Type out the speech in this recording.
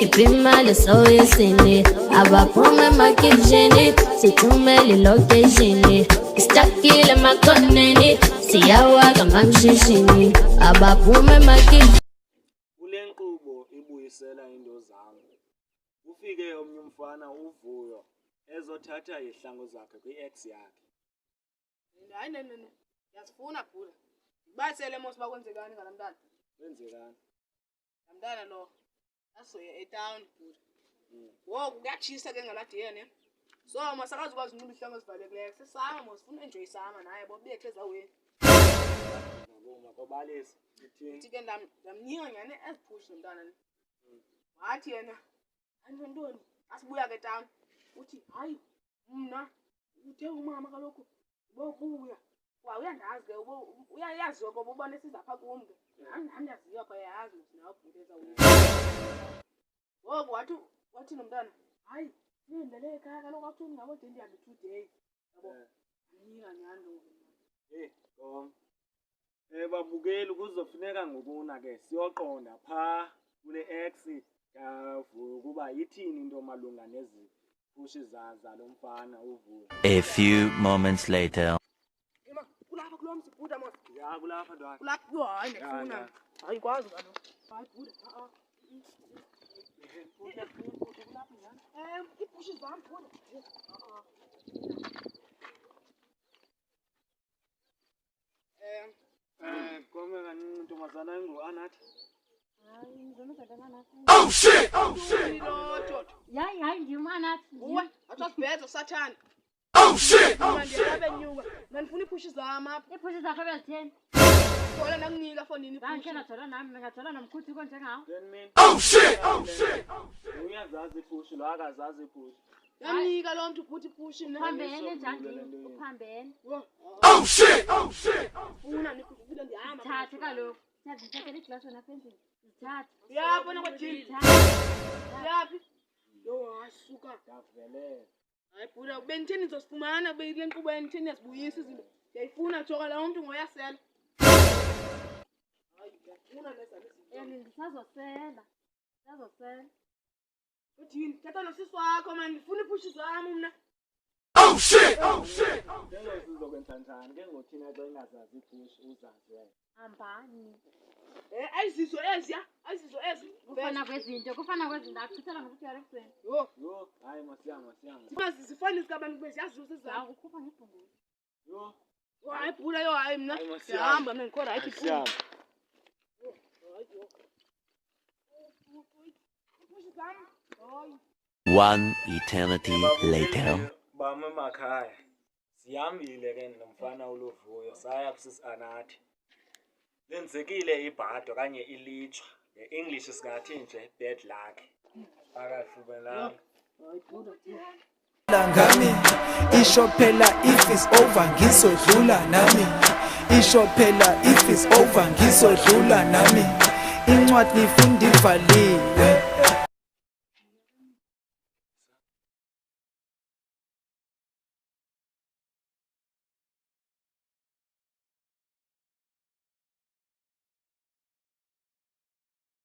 Kipimali soyisini abaphume emakitshini sithumele location Stakile makoneni siyawaka ngamshishini abaphume emakitshini Kule nkqubo ibuyisela into zam ufike omnye umfana uvuyo ezothatha izihlangu zakhe kwi-ex yakhe. Hayi nene yasifuna bhula. Basele mos bakwenzekani ngala mntana? Kwenzekani? Mntana lo asoye etown bhula. Wo kuyachisa ke ngaladiyene. So masakazi kwazi unqula ihlangu ezivalekileyo. Sesama mos ufuna enjoy sama naye bobethe ezaweni. Ngoma kobalisi uthini? Uthi ke ndamnyinga nyane ezipush nomntana ni. Wathi yena andintoni asibuya ke town. Uthi hayi mna uthe umama kaloku bobuya wa uyandazi ke uyayazi ngoba ubone sizapha kum ke andaziyo pha yazi nawe ubhuteza wena wathi nomntana hayi nindele ekhaya kaloku athi ngabo ndihambe 2 days yabo anika nyando Kom babukeli kuzofuneka ngokuna ke siyoqonda pha kule ex yavuyo kuba yithini into malunga nezi pushi zalo mfana uvuyo. A few moments later. Kulapha kulo mzi bhuda mos. Ya kulapha ntwana. Kulapha hayi ndifuna. Hayi kwazi kaloku. Hayi bhuda ipushi zam bhuda. Kome kancinci ntombazana ingu-Anathi. Oh shit! Oh shit! Hayi ndiyumanathi Uwe athosibhezo sathana. Oh shit! Mandiyalabe nyuka. Mandifuna ipushi zam apha. iiphushi zakho bezitheni Thola nakunika for nini ngakhe ipushi. nathola nami ngingathola nomkhuthi konjengawo Then mina. Oh shit! Oh shit! Uyazazi ipushi lo akazazi ipushi. Yamnika lo mntu bhuti ipushi mna. uphambene njani uphambene Oh shit! Oh shit! Ufuna nikufile ndihamba. thathe kaloku ndizithathela iglasi wena apha endlini zithathe Uyabona kwajini. Yaphi? Yo asuka. Ndavele. Hayi bhuda benitheni nizosifumana beyile nkqubo enitheni yasibuyisa izinto. Ndiyayifuna joka la muntu ngoyasela. Hayi ndiyafuna nezalo izinto. ndisazosela Uthini? Tata nosisi wakho mani ndifuna ipushi zam mna. Oh shit! Oh shit! Ngeke sizokwenza njani ke ngothina xa ingazazi ipushi uzazi wena. hambani Ayizizo eziya. Ayizizo ezi. kufana kwezinto akuchithela nokuthi yarekuseni Yo hayi masiyanga. Mazizifanisa abantu beziyazizo sizakho. ukhupha ngebhungulu Yo Hayi bhuda yo hayi mna. Hayi, masiyanga. Ndihamba mna ngikho right siyanga. ipushi zam. Hayi. One eternity later. Bama emakhaya. Sihambile ke nomfana ulovuyo saya kusisi-Anathi. Lenzekile ibhado kanye ilitshwa. English singathi nje bad luck. Akahlubenanga. Hayi bhuda. Ngami isho phela if is over ngizodlula nami isho phela if is over ngizodlula nami incwadi ngifunda ivaliwe